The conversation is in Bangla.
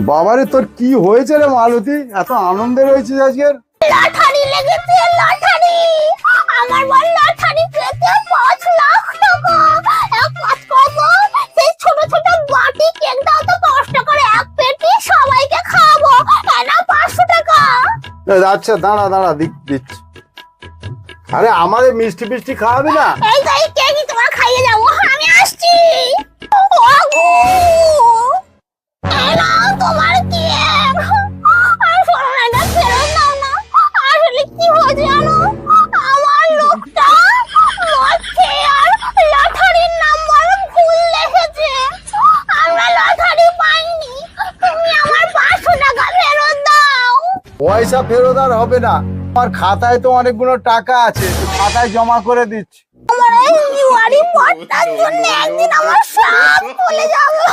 বাবারে তোর কি হয়েছে রে মালতী, এত আনন্দে রয়েছিস আজকের? লটারি লেগেছে, লটারি। আমার বল লটারি পেতে 5 লাখ টাকা। এক কাজ করবো, সেই ছোট ছোট বাটি কেক দাও তো 10 টাকার এক পেটি, সবাইকে খাওয়াবো। না 500 টাকা। আচ্ছা দাঁড়া দাঁড়া দিচ্ছি। আরে আমাদের মিষ্টি ফিষ্টি খাওয়াবি না? এই তো এই কেকই তোমার খাইয়ে যাবো, আমি আসছি। ওগো এই নাও তোমার কেক। আর শোনো না, এটা ফেরত দাও না। আসলে কি হয়েছে জানো, আমার লোকটা মদ খেয়ে আর লটারির নাম্বার ভুল লিখেছে। আমরা লটারি পাইনি, তুমি আমার 500 টাকা ফেরত দাও। পয়সা ফেরত আর হবে না, আমার খাতায় তো অনেকগুলো টাকা আছে, খাতায় জমা করে দিচ্ছি। আমার এই জুয়ারি মদটার জন্য একদিন আমার সব ভুলে যাবে।